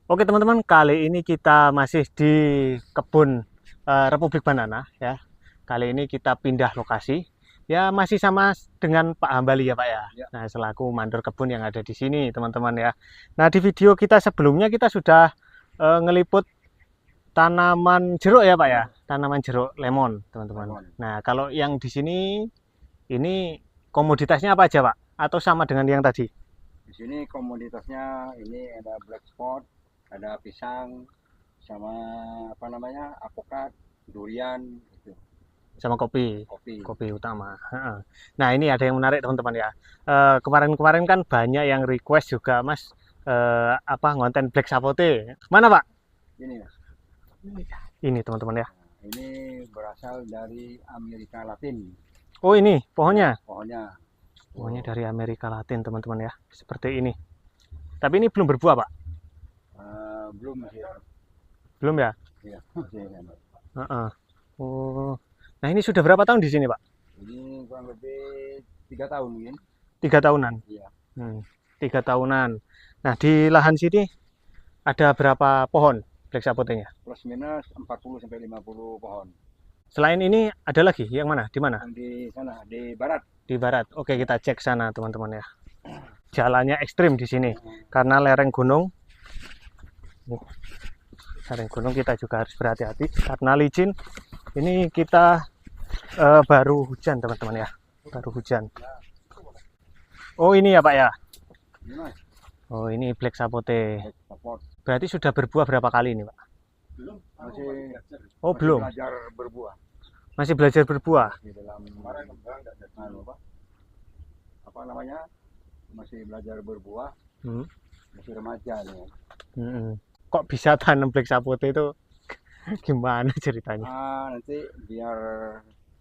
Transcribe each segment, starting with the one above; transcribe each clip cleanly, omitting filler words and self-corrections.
Oke teman-teman, kali ini kita masih di kebun Republik Banana ya. Kali ini kita pindah lokasi. Ya masih sama dengan Pak Hambali ya Pak ya. Ya. Nah selaku mandor kebun yang ada di sini teman-teman ya. Nah di video kita sebelumnya kita sudah ngeliput tanaman jeruk ya Pak ya. Tanaman jeruk lemon teman-teman. Lemon. Nah kalau yang di sini ini komoditasnya apa aja Pak? Atau sama dengan yang tadi? Di sini komoditasnya ini ada black spot, ada pisang, sama apa namanya, alpukat, durian, gitu. Sama kopi. Kopi. Kopi utama. Heeh. Nah ini ada yang menarik teman-teman ya. Kemarin-kemarin kan banyak yang request juga Mas apa ngonten black sapote. Mana Pak? Ini Mas. Ini teman-teman ya. Nah, ini berasal dari Amerika Latin. Oh ini pohonnya. Pohonnya. Pohonnya dari Amerika Latin teman-teman ya. Seperti ini. Tapi ini belum berbuah Pak. Belum masih. Belum ya? Iya, masih. Heeh. Oh. Nah ini sudah berapa tahun di sini Pak? Ini kurang lebih 3 tahun mungkin. 3 tahunan. Iya. 3 tahunan. Nah di lahan sini ada berapa pohon black sapotenya? Plus minus 40 sampai 50 pohon. Selain ini ada lagi? Yang mana? Di mana? Yang di sana, di barat. Di barat. Oke, kita cek sana teman-teman ya. Jalannya ekstrim di sini karena lereng gunung. Lereng gunung kita juga harus berhati-hati karena licin. Ini kita baru hujan teman-teman ya. Baru hujan. Oh ini ya Pak ya. Ini Mas, Oh ini black sapote. black spot. Berarti sudah berbuah berapa kali ini Pak? Belum, Oh masih belum. belajar berbuah. Masih belajar berbuah. Di dalam apa namanya, masih belajar berbuah, Hmm. masih remaja nih. Kok bisa tanam black sapote itu gimana ceritanya? Nanti biar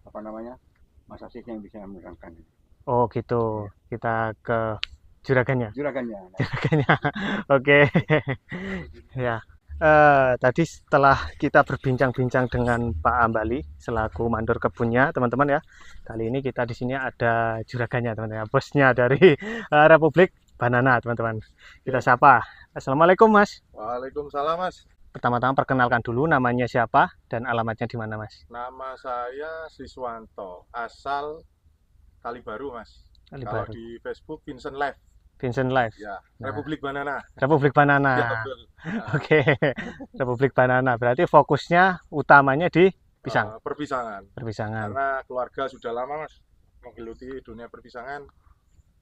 apa namanya, Mas Asik yang bisa menerangkan Oh gitu. Kita ke juragannya. juragannya. Juragannya. Oke. Ya. Tadi setelah kita berbincang-bincang dengan Pak Hambali selaku mandor kebunnya, teman-teman ya. Kali ini kita di sini ada juragannya, teman-teman. Bosnya dari Republik Banana, teman-teman. Kita sapa. Assalamualaikum, Mas. Waalaikumsalam Mas. Pertama-tama perkenalkan dulu namanya siapa dan alamatnya di mana, Mas? Nama saya Siswanto, asal Kalibaru Mas. Kali Kalau baru. di Facebook Vincent Live, Vincent Live. ya. Nah. Republik Banana. Republik Banana. Ya, betul. Oke. Republik Banana. Berarti fokusnya utamanya di pisang. Perpisangan. Perpisangan. Karena keluarga sudah lama Mas menggeluti dunia perpisangan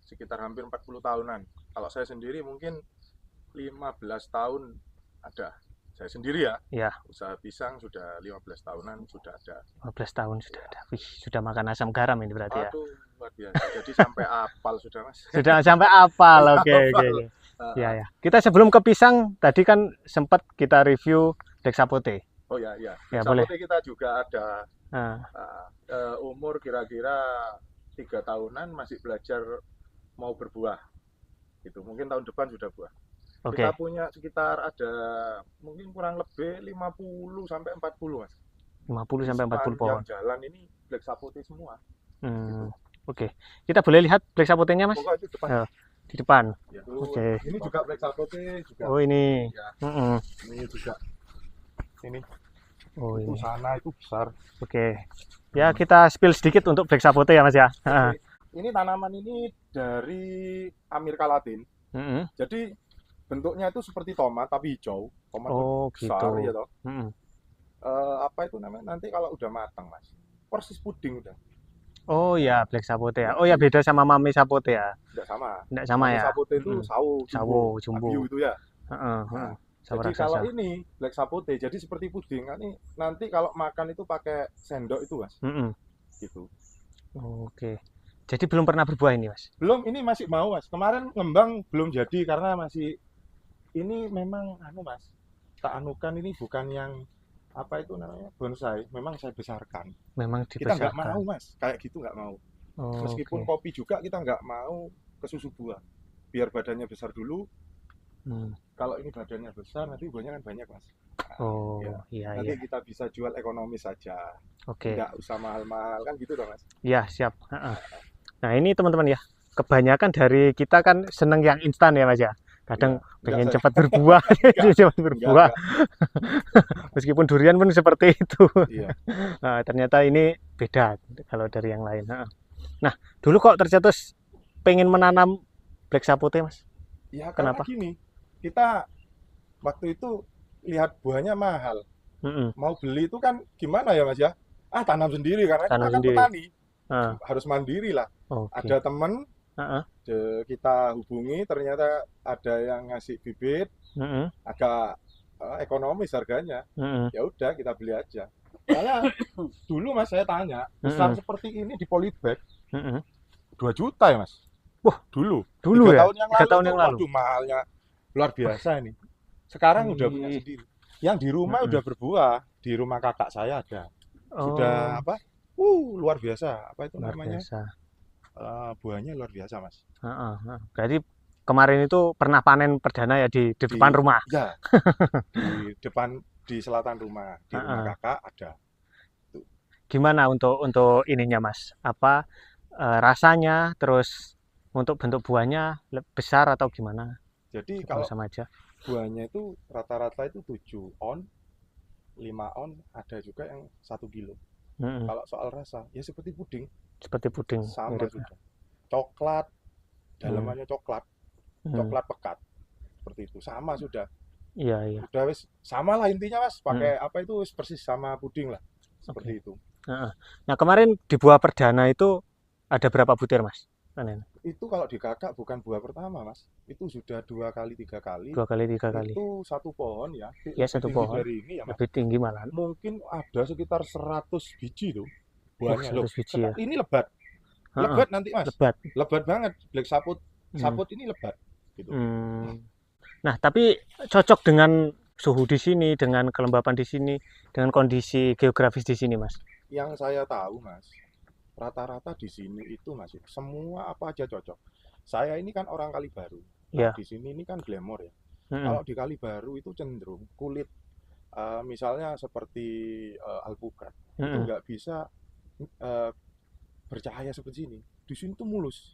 sekitar hampir 40 tahunan. Kalau saya sendiri mungkin 15 tahun ada. Saya sendiri ya. Ya. Usaha pisang sudah 15 tahunan sudah ada. 15 tahun sudah ada. Wih, sudah makan asam garam ini berarti ya. Aduh, luar biasa. Jadi sampai apal sudah Mas. Sudah sampai apal. Oke, Apal. oke. Ya, ya. Kita sebelum ke pisang, tadi kan sempat kita review black sapote. Oh ya, ya. Ya, Sapote boleh. kita juga ada Nah, umur kira-kira 3 tahunan masih belajar mau berbuah. Gitu. Mungkin tahun depan sudah buah. oke. Kita punya sekitar ada mungkin kurang lebih 50 sampai 40 Mas. 50 sampai 40 pohon. Sepanjang jalan ini black sapote semua. Oke. Kita boleh lihat black sapotenya, Mas? Pokoknya itu depan. Ya, di depan. Ya. Oke. Ini juga black sapote juga. Oh, ini. Ya, Mm-mm. ini juga. Ini Oh, itu ini. sana itu besar. Oke. Ya, kita spill sedikit untuk black sapote ya, Mas ya. Ini tanaman ini dari Amerika Latin. Mm-mm. Jadi bentuknya itu seperti tomat tapi hijau. Tomat Oh, besar gitu. ya toh. Mm-mm. Apa itu namanya? Nanti kalau udah matang Mas, persis puding udah. Oh ya, black sapote ya. Oh ya, beda sama mami sapote ya. Tidak sama. Enggak sama Mami ya. sapote itu sawo, Sawo, jumbo. Abiu itu ya. Heeh, heeh. Sawo Jadi kalau raksasa. ini black sapote jadi seperti puding. Nanti kalau makan itu pakai sendok itu Mas. Mm-mm. Gitu. Oke. Jadi belum pernah berbuah ini, Mas. Belum, ini masih mau Mas. Kemarin ngembang belum jadi karena masih ini memang Mas. Tak anukan ini bukan yang apa itu namanya bonsai, memang saya besarkan. Memang Kita nggak dibesarkan. mau Mas, kayak gitu nggak mau. Oh, Meskipun oke. kopi juga kita nggak mau ke susu buah, biar badannya besar dulu. Kalau ini badannya besar nanti buahnya kan banyak Mas. Oh, Ya. iya, Nanti iya. kita bisa jual ekonomis saja, Oke. nggak usah mahal-mahal kan gitu dong Mas. Ya, siap. Heeh. Nah, ini teman-teman ya. Kebanyakan dari kita kan seneng yang instan ya, Mas ya. Kadang Enggak, pengen saya. cepat berbuah, dia cepat berbuah. Enggak. Meskipun durian pun seperti itu. Iya. Nah, ternyata ini beda kalau dari yang lain. Nah, dulu kok tercetus pengen menanam black sapote, Mas? Ya karena Kenapa? gini, kita waktu itu lihat buahnya mahal. Mm-mm. Mau beli itu kan gimana ya Mas ya? Tanam sendiri karena Tanam kita kan sendiri. petani, Ah, harus mandiri lah. oke. Ada temen Heeh. kita hubungi, ternyata ada yang ngasih bibit, Mm-mm. agak ekonomis harganya. Mm-mm. Ya udah kita beli aja. Karena dulu Mas saya tanya, besar Mm-mm. seperti ini di polybag Mm-mm. 2 juta ya Mas? Wah, Dulu. dulu 3 ya? tahun yang 3 lalu tahun tuh, yang lalu. waduh mahalnya luar biasa ini. Sekarang udah punya Wih. sendiri. Yang di rumah Mm-mm. udah berbuah, di rumah kakak saya ada. Sudah Oh, apa? Luar biasa. Apa itu luar namanya? biasa. Buahnya luar biasa, Mas. Heeh, heeh. Berarti kemarin itu pernah panen perdana ya di Di depan rumah. Ya, di depan di selatan rumah, di rumah Heeh. kakak ada. Gimana untuk ininya, Mas? Apa rasanya, terus untuk bentuk buahnya besar atau gimana? Jadi Atau kalau sama aja? buahnya itu rata-rata itu 7 on, 5 on, ada juga yang 1 kilo. Mm-mm. Kalau soal rasa, ya seperti puding, Seperti puding sama miripnya. sudah. Coklat, dalamannya coklat, Hmm. coklat pekat. Seperti itu, sama sudah. Iya, iya. Udah wis sama lah intinya Mas, pakai apa itu wis persis sama puding lah. Seperti itu. Heeh. Nah, kemarin di buah perdana itu ada berapa butir, Mas? Panen? Itu kalau di kakak bukan buah pertama Mas, itu sudah 2 kali 3 kali. 2 kali, 3 kali. Itu satu pohon ya, Ya, lebih satu tinggi pohon. dari ini ya Mas. Lebih tinggi malah. Mungkin ada sekitar 100 biji tuh buahnya. 100 biji ya. Ini lebat. Heeh. Lebat nanti Mas. Lebat. Lebat banget. Black saput. Hmm. Saput ini lebat gitu. Nah, tapi cocok dengan suhu di sini, dengan kelembapan di sini, dengan kondisi geografis di sini, Mas. Yang saya tahu Mas, rata-rata di sini itu Mas, semua apa aja cocok. Saya ini kan orang Kalibaru. Nah, Ya. di sini ini kan Glamor ya. Mm-mm. Kalau di Kalibaru itu cenderung kulit misalnya seperti alpukat itu Mm-mm. nggak bisa bercahaya seperti ini. Di sini tuh mulus.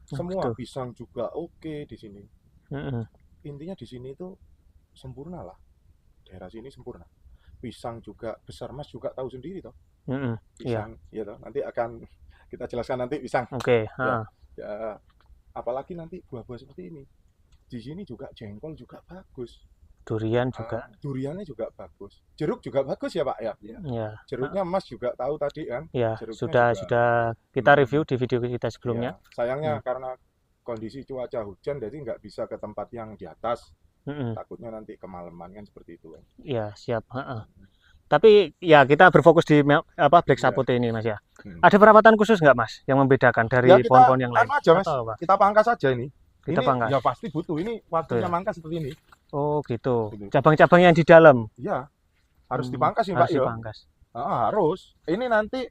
Oh, Semua gitu. pisang juga oke di sini. Mm-mm. Intinya di sini itu sempurna lah. Daerah sini sempurna. Pisang juga besar Mas juga tahu sendiri toh. Mm-mm. Iya. Pisang ya toh. Nanti akan kita jelaskan nanti pisang. Oke. Ya, ya, apalagi nanti buah-buah seperti ini. Di sini juga jengkol juga bagus. Durian juga. Duriannya juga bagus. Jeruk juga bagus ya Pak ya. Ya. Jeruknya Mas juga tahu tadi kan. Ya, Jeruknya sudah kita review di video kita sebelumnya. Ya, sayangnya karena kondisi cuaca hujan jadi nggak bisa ke tempat yang di atas. Mm-mm. Takutnya nanti kemalaman kan seperti itu kan. Ya, siap. Tapi ya kita berfokus di black sapote ini, Mas ya. Ada perawatan khusus nggak, Mas, yang membedakan dari Ya, kita pohon-pohon yang lain? anu aja Mas, Atau apa? kita pangkas aja ini. Kita Ini pangkas. ya pasti butuh ini waktunya Betul ya? mangkas seperti ini. Oh, gitu. Gitu. Cabang-cabang yang di dalam. Ya, harus dipangkas nih Pak Harus ya. dipangkas. Harus. Ini nanti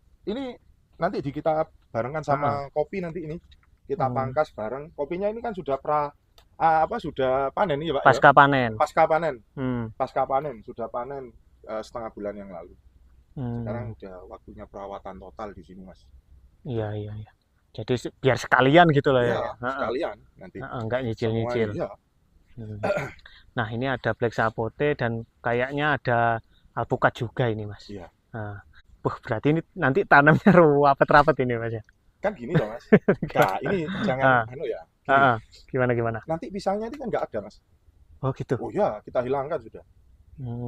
kita barengkan sama kopi nanti ini. Kita pangkas bareng. Kopinya ini kan sudah sudah panen nih ya Pak Pasca panen. Pasca panen. Hmm. Pasca panen, sudah panen setengah bulan yang lalu. Hmm. Sekarang udah waktunya perawatan total di sini Mas. Iya, iya, iya. Jadi biar sekalian gitu lah ya. Ya, sekalian nanti. Enggak nyicil-nyicil. Semua, iya. Nah, ini ada black sapote dan kayaknya ada alpukat juga ini, Mas. Iya. Nah, berarti ini nanti tanamnya rapet-rapet ini, Mas ya. Kan gini loh Mas. Nah, ini jangan ya. Gimana? Nanti pisangnya ini kan nggak ada Mas. Oh, gitu. Oh ya, kita hilangkan sudah.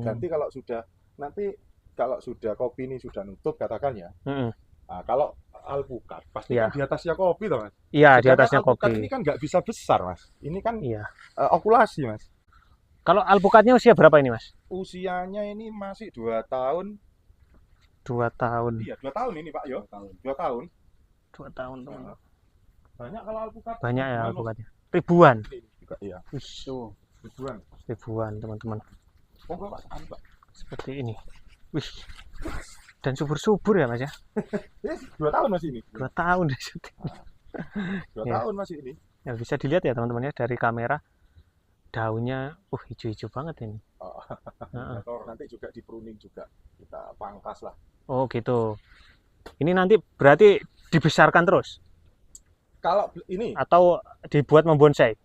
Ganti kalau sudah kopi ini sudah nutup katakan ya. Nah, kalau alpukat pasti kan di atasnya kopi toh Mas. Iya, di atasnya alpukat kopi. Ini kan nggak bisa besar Mas. Ini kan okulasi Mas. Kalau alpukatnya usia berapa ini Mas? Usianya ini masih 2 tahun. 2 tahun. Iya, 2 tahun ini Pak yo. 2 tahun. 2 tahun teman. Banyak kalau alpukat. Banyak ya alpukatnya. Ribuan. Iya. Tuh. Ribuan teman-teman. Oh Pak, Pak. Seperti ini. Wih. Dan subur-subur ya Mas ya. 2 tahun masih ini. 2 tahun di situ. 2 tahun masih ini. Ya bisa dilihat ya teman-teman ya dari kamera. Daunnya hijau-hijau banget ini. Nanti juga di pruning juga. Kita pangkas lah. Oh gitu. Ini nanti berarti dibesarkan terus? Kalau ini atau dibuat membonsai?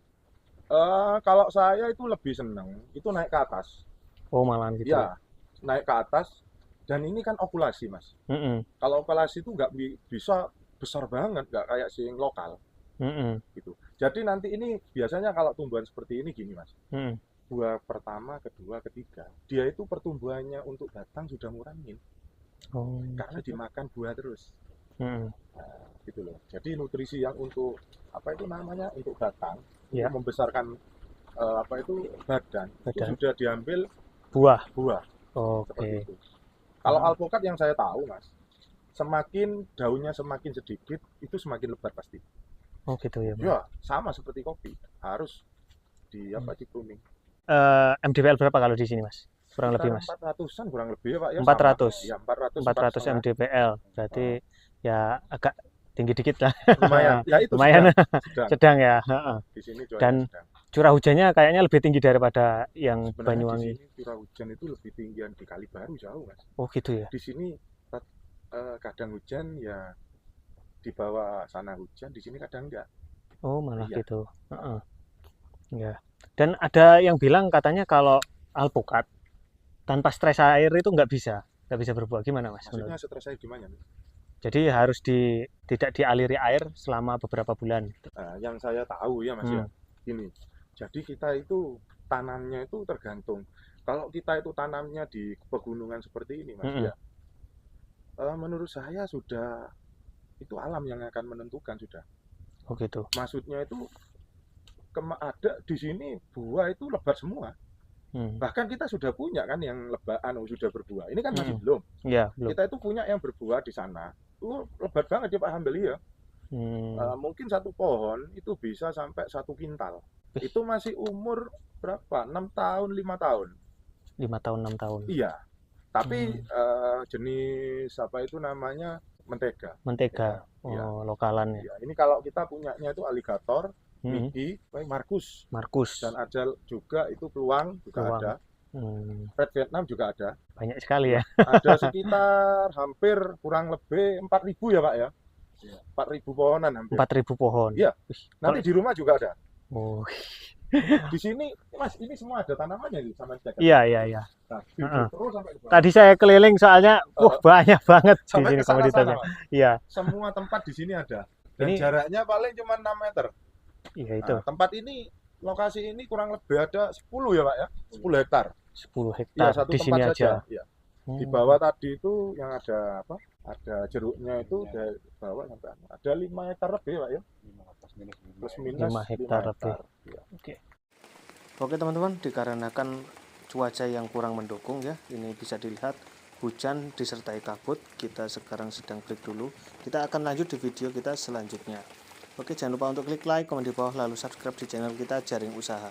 Kalau saya itu lebih seneng itu naik ke atas. Oh, malahan gitu. Ya, naik ke atas. Dan ini kan okulasi, Mas. Mm-mm. Kalau okulasi itu nggak bisa besar banget, nggak kayak sing lokal Mm-mm. gitu. Jadi nanti ini biasanya kalau tumbuhan seperti ini gini, Mas. Mm-mm. Buah pertama, kedua, ketiga, dia itu pertumbuhannya untuk batang sudah ngurangin Oh, karena dimakan buah terus. mm-mm. Nah, gitu loh. Jadi nutrisi yang untuk apa itu namanya untuk batang, Ya. untuk membesarkan apa itu badan, itu Badan. sudah diambil Buah. buah Oke. seperti itu. Kalau Ah. alpukat yang saya tahu, Mas, semakin daunnya semakin sedikit, itu semakin lebat pasti. Oh, gitu ya, Mas. Ya, sama seperti kopi, harus di apa di pruning. MDPL berapa kalau di sini, Mas? Kurang lebih, Mas. 400-an kurang lebih ya, Pak ya. 400. Sama. Ya, 400 400 MDPL. Berarti ya agak tinggi dikit lah. lumayan. Ya itu Lumayan. sedang. Sedang ya. Heeh. Di sini cuaca Dan sedang. curah hujannya kayaknya lebih tinggi daripada yang Sebenarnya Banyuwangi. di sini curah hujan itu lebih tinggian di Kalibaru jauh, Mas. Oh, gitu ya. Di sini kadang hujan ya di bawah sana hujan, di sini kadang enggak. Oh, malah Iya. gitu. Heeh. Ya. Dan ada yang bilang katanya kalau alpukat tanpa stres air itu nggak bisa berbuah. Gimana, Mas? Maksudnya Menurut? stres saya gimana? Jadi harus tidak dialiri air selama beberapa bulan. Nah, yang saya tahu ya, Mas ya, gini. Jadi kita itu tanamnya itu tergantung. Kalau kita itu tanamnya di pegunungan seperti ini, Mas ya, menurut saya sudah itu alam yang akan menentukan sudah. Oh, gitu. Maksudnya itu ada di sini buah itu lebat semua. Bahkan kita sudah punya kan yang sudah berbuah. Ini kan masih belum. Ya, belum. Kita itu punya yang berbuah di sana. Itu lebat banget ya Pak Hambali ya. Mungkin satu pohon itu bisa sampai 1 kintal. Itu masih umur berapa? 6 tahun, 5 tahun. 5 tahun, 6 tahun. Iya. Tapi jenis apa itu namanya mentega. Mentega. Ya, Oh, lokalan ya. ya. Ini kalau kita punyanya itu aligator, Mickey, Markus. Markus. Dan ada juga itu peluang juga Peluang. ada. Red Vietnam juga ada. Banyak sekali ya. Ada sekitar hampir kurang lebih 4.000 ya Pak ya. 4.000 pohonan hampir. 4.000 pohon. Iya. Nanti di rumah juga ada. Oh. Di sini Mas, ini semua ada tanamannya nih sama jaket. Iya. Nah, terus sampai ke bawah. Tadi saya keliling soalnya banyak banget di Sampai sini ke sana-sana, komoditasnya. Mas. Iya. Semua tempat di sini ada. Dan Ini jaraknya paling cuma 6 meter. iya itu. Nah, tempat ini, lokasi ini kurang lebih ada 10 ya Pak ya. 10 hektar. 10 Iya, hektar satu di sini tempat aja. saja. Iya. Di bawah tadi itu yang ada apa? Ada jeruknya itu dari bawah sampai ada 5 hektar lebih Pak ya. Plus minus 5 hektar lebih. Ya. Oke teman-teman, dikarenakan cuaca yang kurang mendukung ya, ini bisa dilihat hujan disertai kabut. Kita sekarang sedang break dulu. Kita akan lanjut di video kita selanjutnya. Oke, jangan lupa untuk klik like, komen di bawah, lalu subscribe di channel kita Jaring Usaha.